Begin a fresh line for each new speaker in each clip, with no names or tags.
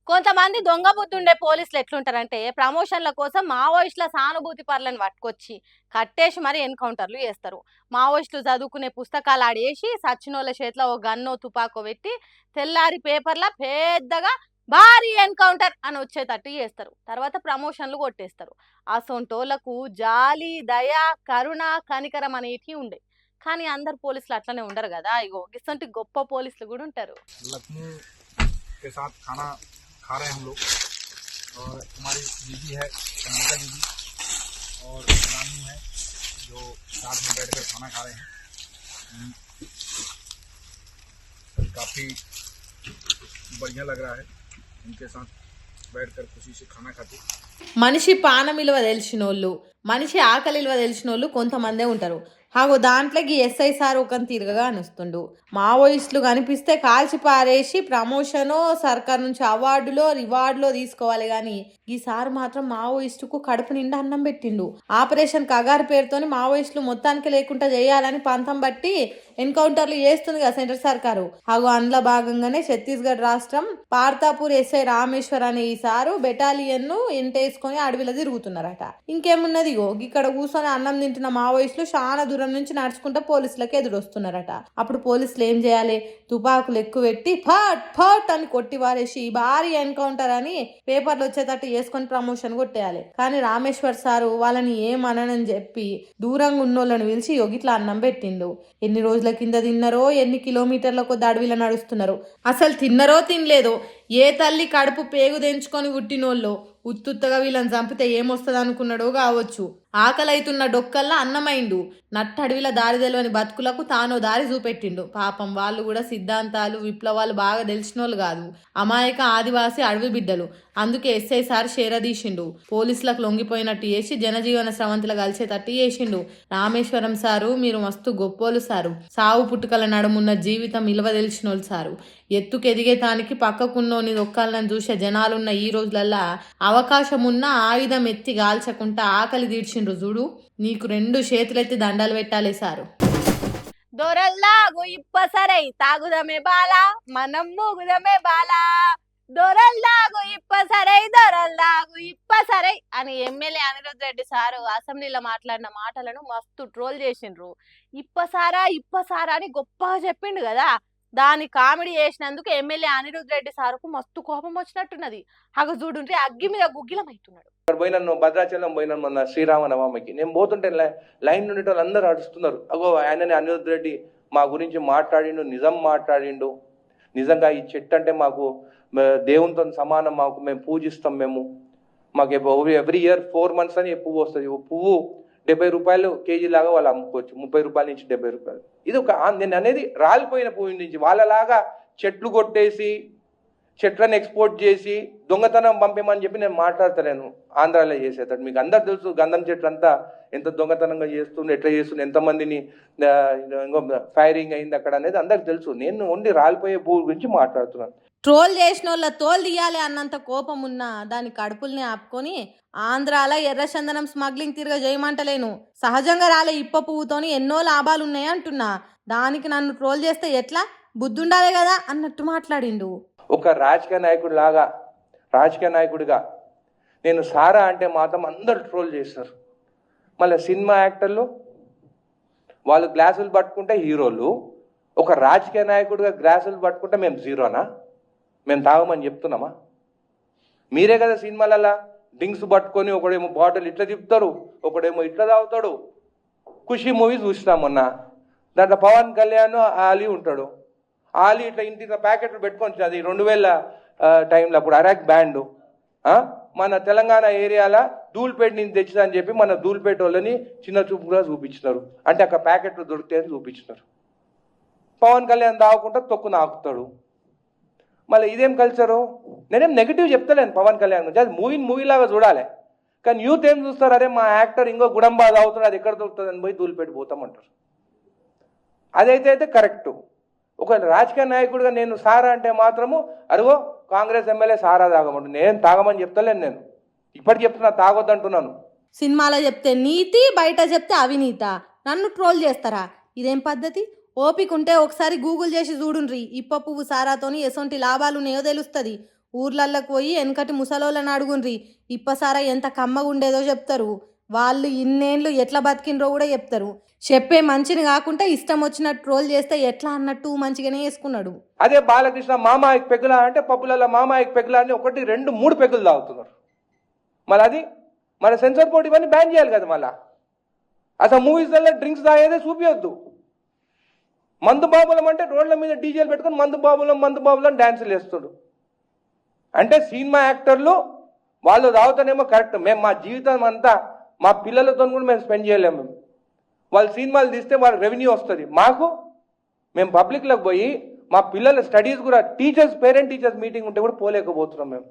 కొంతమంది దొంగ బుద్ధుండే పోలీసులు ఎట్లుంటారంటే ప్రమోషన్ల కోసం మావోయిస్టుల సానుభూతి పరులను పట్టుకొచ్చి కట్టేసి మరి ఎన్కౌంటర్లు చేస్తారు. మావోయిస్టులు చదువుకునే పుస్తకాలు ఆడేసి సచ్చినోళ్ళ చేతిలో ఓ గన్నో తుపాకో పెట్టి తెల్లారి పేపర్ల పెద్దగా భారీ ఎన్కౌంటర్ అని వచ్చేటట్టు చేస్తారు. తర్వాత ప్రమోషన్లు కొట్టేస్తారు. అసొంటోళ్లకు జాలి దయ కరుణ కనికరం అనేటివి ఉండే. కానీ అందరు పోలీసులు అట్లనే ఉండరు కదా. ఇగో ఇసంటి గొప్ప పోలీసులు కూడా ఉంటారు.
लखनऊ के साथ खाना खा रहे हैं हम लोग और हमारी दीदी है कनिका दीदी और रानू है जो साथ में बैठकर खाना खा रहे हैं। काफ़ी बढ़िया लग रहा है उनके साथ बैठकर खुशी से खाना खाते।
మనిషి పానం విలువ తెలిసినోళ్ళు, మనిషి ఆకలి విలువ తెలిసినోళ్ళు కొంతమందే ఉంటారు. హాగో దాంట్లోకి ఎస్ఐ సార్ ఒక తిరగగా అనిస్తుండు. మావోయిస్టులు కనిపిస్తే కాల్చి పారేసి ప్రమోషనో సర్కార్ నుంచి అవార్డులో రివార్డులో తీసుకోవాలి కానీ ఈ సార్ మాత్రం మావోయిస్టుకు కడుపు నిండా అన్నం పెట్టిండు. ఆపరేషన్ కగారు పేరుతోని మావోయిస్టులు మొత్తానికి లేకుండా చేయాలని పంతం బట్టి ఎన్కౌంటర్లు చేస్తుంది కదా సెంట్రల్ సర్కారు. హాగో అందులో భాగంగానే ఛత్తీస్గఢ్ రాష్ట్రం పార్తాపూర్ ఎస్ఐ రామేశ్వర్ అనే ఈ సారు బెటాలియన్ ను ఎంటేసుకొని అడవిలో తిరుగుతున్నారట. ఇంకేమున్నది ఇక్కడ కూర్చొని అన్నం తింటున్న మావోయిస్టులు చాలా దూరం నుంచి నడుచుకుంటూ పోలీసులకు ఎదురొస్తున్నారట. అప్పుడు పోలీసులు ఏం చేయాలి? తుపాకులు ఎక్కువ పెట్టి ఫట్ ఫట్ అని కొట్టి వారేసి భారీ ఎన్కౌంటర్ అని పేపర్లు వచ్చేటట్టు చేసుకొని ప్రమోషన్ కొట్టేయాలి. కానీ రామేశ్వర్ సారు వాళ్ళని ఏమనని చెప్పి దూరంగా ఉన్నోళ్ళని పిలిచి యోగిట్లా అన్నం పెట్టిండు. ఎన్ని రోజుల కింద తిన్నారో, ఎన్ని కిలోమీటర్ల కొద్ది అడవిలో నడుస్తున్నారు. అసలు తిన్నరో తినలేదో, ఏ తల్లి కడుపు పేగు తెంచుకొని పుట్టినోళ్ళు ఉత్తుత్తగా వీళ్ళని చంపితే ఏమొస్తుంది అనుకున్నాడో కావచ్చు. ఆకలైతున్న డొక్కల్లా అన్నమైండు. నట్ట అడవిల దారి తెలియని బతుకులకు తానో దారి చూపెట్టిండు. పాపం వాళ్ళు కూడా సిద్ధాంతాలు విప్లవాలు బాగా తెలిసినోళ్ళు కాదు, అమాయక ఆదివాసి అడవి బిడ్డలు. అందుకే ఎస్ఐ సార్ షేరదీసిండు. పోలీసులకు లొంగిపోయినట్టు చేసి జనజీవన స్రవంతులు కలిసేటట్టు చేసిండు. రామేశ్వరం సారు మీరు మస్తు గొప్పోలు సారు. సావు పుట్టుకల నడుమున్న జీవితం విలువ తెలిసినోళ్ళు సారు. ఎత్తుకెదిగేతానికి పక్కకున్నోని దొక్కాలని చూసే జనాలున్న ఈ రోజులల్లా అవకాశం ఉన్న ఆయుధం ఎత్తి గాల్చకుండా ఆకలి తీర్చిండ్రు చూడు. నీకు 2 చేతులెత్తి దండాలు పెట్టాలి సారు.
దొరల్లాగు ఇప్పసరై తాగుదమే బాలా మనం మూగుదమే బాలా, దొరల్లాగు ఇప్పసరై దొరల్లాగు ఇప్పసరై అని ఎమ్మెల్యే అనిరుద్ రెడ్డి సారు అసెంబ్లీలో మాట్లాడిన మాటలను మస్తు ట్రోల్ చేసిండ్రు. ఇప్పసారా అని గొప్పగా చెప్పిండు కదా. దాని కామెడీ చేసినందుకు ఎమ్మెల్యే అనిరుద్ రెడ్డి సారుకు మస్తు కోపం వచ్చినట్టున్నది. అగ చూడుంటే అగ్గి మీద గుగ్గిలం అవుతున్నాడు.
పోయినాను భద్రాచలం పోయినాను మొన్న శ్రీరామనవమికి. నేను పోతుంటే లైన్ నుండి వాళ్ళు అందరూ అడుస్తున్నారు. అగో ఆయనని అనిరుద్ రెడ్డి మా గురించి మాట్లాడిండు, నిజం మాట్లాడిండు. నిజంగా ఈ చెట్టు అంటే మాకు దేవునితో సమానం, మేము పూజిస్తాం. మాకు ఎవ్రీ ఇయర్ 4 months అని పువ్వు వస్తుంది. పువ్వు 70 రూపాయలు కేజీ లాగా వాళ్ళు అమ్ముకోవచ్చు, 30 రూపాయల నుంచి 70 రూపాయలు. ఇది ఒక నేను అనేది రాలిపోయిన పువ్వు నుంచి వాళ్ళలాగా చెట్లు కొట్టేసి చెట్లను ఎక్స్పోర్ట్ చేసి దొంగతనం పంపేమని చెప్పి నేను మాట్లాడతలేను. ఆంధ్రాలో చేసేటట్టు మీకు అందరు తెలుసు. గంధం చెట్లు అంతా ఎంత దొంగతనంగా చేస్తుండే, ఎట్లా చేస్తుండే, ఎంతమందిని ఫైరింగ్ అయింది అక్కడ అనేది అందరికి తెలుసు. నేను ఓన్లీ రాలిపోయే పువ్వు గురించి మాట్లాడుతున్నాను.
ట్రోల్ చేసిన వాళ్ళ తోలు తీయాలి అన్నంత కోపం ఉన్నా దాని కడుపుల్ని ఆపుకొని ఆంధ్రాల ఎర్రచందనం స్మగ్లింగ్ తిరగ చేయమంటలేను. సహజంగా రాలే ఇప్ప పువ్వుతోని ఎన్నో లాభాలు ఉన్నాయి అంటున్నా. దానికి నన్ను ట్రోల్ చేస్తే ఎట్లా? బుద్ధుండాలే కదా అన్నట్టు మాట్లాడిండు.
ఒక రాజకీయ నాయకుడిగా నేను సారా అంటే మాత్రం అందరు ట్రోల్ చేస్తారు. మళ్ళీ సినిమా యాక్టర్లు వాళ్ళు గ్లాసులు పట్టుకుంటే హీరోలు, ఒక రాజకీయ నాయకుడిగా గ్లాసులు పట్టుకుంటే మేము జీరోనా? మేము తాగమని చెప్తున్నామా? మీరే కదా సినిమాలలో డ్రింక్స్ పట్టుకొని ఒకడేమో బాటిల్ ఇట్లా తిప్పుతారు, ఒకడేమో ఇట్లా తాగుతాడు. ఖుషి మూవీ చూసినాం మొన్న. దాంట్లో పవన్ కళ్యాణ్ ఆలీ ఉంటాడు. ఆలీ ఇట్లా ఇంటి ప్యాకెట్లు పెట్టుకొని, అది 2000 టైంలో అప్పుడు అరాక్ బ్యాండ్ మన తెలంగాణ ఏరియాలో ధూల్పేట నుంచి తెచ్చిందని చెప్పి మన ధూల్పేట వాళ్ళని చిన్న చూపుగా చూపించినారు. అంటే అక్కడ ప్యాకెట్లు దొరుకుతాయని చూపించినారు. పవన్ కళ్యాణ్ తాగకుండా తొక్కు నాకుతాడు. మళ్ళీ ఇదేం కల్చరు? నేనేం నెగిటివ్ చెప్తలేను పవన్ కళ్యాణ్ గురించి, అది మూవీలాగా చూడాలి. కానీ యూత్ ఏం చూస్తారు? అరే మా యాక్టర్ ఇంకో గుడంబా తాగుతాడు, అది ఎక్కడ దొరుకుతుంది అని పోయి ధూల్పేట పోతామంటారు. అదైతే కరెక్టు. ఒక రాజకీయ నాయకుడిగా నేను సారా అంటే మాత్రము అరుగో కాంగ్రెస్ ఎమ్మెల్యే సారా తాగమంటు. నేను తాగమని చెప్తలేను. నేను ఇప్పటికి చెప్తున్నా తాగొద్దంటున్నాను.
సినిమాలో చెప్తే నీతి, బయట చెప్తే అవినీత. నన్ను ట్రోల్ చేస్తారా? ఇదేం పద్ధతి? ఓపిక ఉంటే ఒకసారి గూగుల్ చేసి చూడుండ్రి. ఇప్ప పువ్వు సారాతోని ఎసొంటి లాభాలు ఉన్నాయో తెలుస్తుంది. ఊర్లల్లోకి పోయి వెనకటి ముసలోళ్ళని అడుగుండ్రి ఇప్పసారా ఎంత కమ్మగా ఉండేదో చెప్తారు. వాళ్ళు ఇన్నేళ్ళు ఎట్లా బతికినరో కూడా చెప్తారు. చెప్పే మంచిని కాకుండా ఇష్టం వచ్చినట్టు ట్రోల్ చేస్తే ఎట్లా అన్నట్టు మంచిగానే వేసుకున్నాడు.
అదే బాలకృష్ణ మామాయికి పెగ్గులా అంటే పప్పులలో మామాయికి పెగ్గులా అని 1, 2, 3 పెగ్గులు తాగుతున్నారు. మళ్ళీ అది మన సెన్సార్ బోర్డు ఇవన్నీ బ్యాన్ చేయాలి కదా. మళ్ళీ అసలు మూవీస్లలో డ్రింక్స్ తాగేదే చూపించొద్దు. మందు బాబులం అంటే రోడ్ల మీద డీజేలు పెట్టుకుని మందు బాబులం డ్యాన్సులు వేస్తుడు. అంటే సినిమా యాక్టర్లు వాళ్ళు తాగుతానేమో కరెక్ట్. మేము మా జీవితం అంతా మా పిల్లలతో కూడా మేము స్పెండ్ చేయలేము. మేము వాళ్ళు సినిమాలు తీస్తే వాళ్ళ రెవెన్యూ వస్తుంది. మేము పబ్లిక్లోకి పోయి మా పిల్లల స్టడీస్ కూడా పేరెంట్ టీచర్స్ మీటింగ్ ఉంటే కూడా పోలేకపోతున్నాం మేము.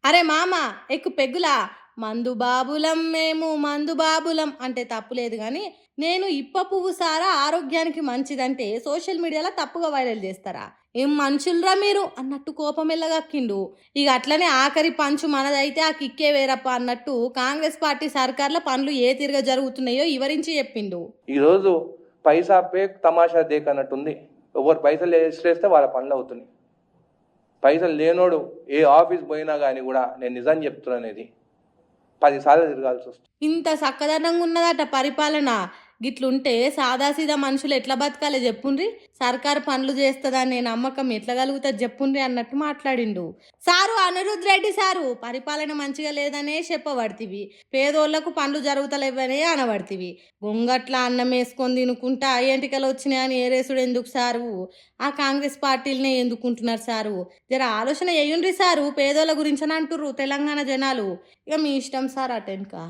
అరే మామ ఎక్కు పెగ్గులా మందు బాబులం మేము మందు బాబులం అంటే తప్పులేదు కానీ నేను ఇప్ప పువ్వు సారా ఆరోగ్యానికి మంచిదంటే సోషల్ మీడియాలో తప్పుగా వైరల్ చేస్తారా? ఏం మనుషులరా మీరు అన్నట్టు కోపం ఎల్లగక్కిండు. ఇక అట్లనే ఆఖరి పంచు మనదైతే ఆ కిక్కే వేరప్ప అన్నట్టు కాంగ్రెస్ పార్టీ సర్కార్ల పనులు ఏ తీరుగా జరుగుతున్నాయో వివరించి చెప్పిండు.
ఈరోజు పైసా పే తమాషా దేక్ అన్నట్టుంది. ఎవరు పైసలు వేస్తే వాళ్ళ పనులు అవుతున్నాయి. పైసలు లేనోడు ఏ ఆఫీస్ పోయినా కానీ కూడా నేను నిజం చెప్తున్నానేది 10 సార్లు తిరగాల్సి వస్తుంది.
ఇంత చక్కదనంగా ఉన్నదట పరిపాలన. గిట్లుంటే సాదాసీదా మనుషులు ఎట్లా బతకాలి చెప్పుండ్రి. సర్కారు పనులు చేస్తుందనే నమ్మకం ఎట్లా కలుగుతుంది చెప్పుండ్రి అన్నట్టు మాట్లాడిండు. సారు అనిరుద్ రెడ్డి సారు పరిపాలన మంచిగా లేదనే చెప్పబడితివి, పేదోళ్లకు పనులు జరుగుతలేవనే అనబడితివి. గొంగట్ల అన్నం వేసుకొని తినుకుంటా ఎంటికలు వచ్చినాయని ఏరేసుడు ఎందుకు సారు? ఆ కాంగ్రెస్ పార్టీలనే ఎందుకుంటున్నారు సారు? జర ఆలోచన చేయండి సారు. పేదోళ్ళ గురించి అంటుర్రు తెలంగాణ జనాలు. ఇక మీ ఇష్టం సార్ అటెన్కా.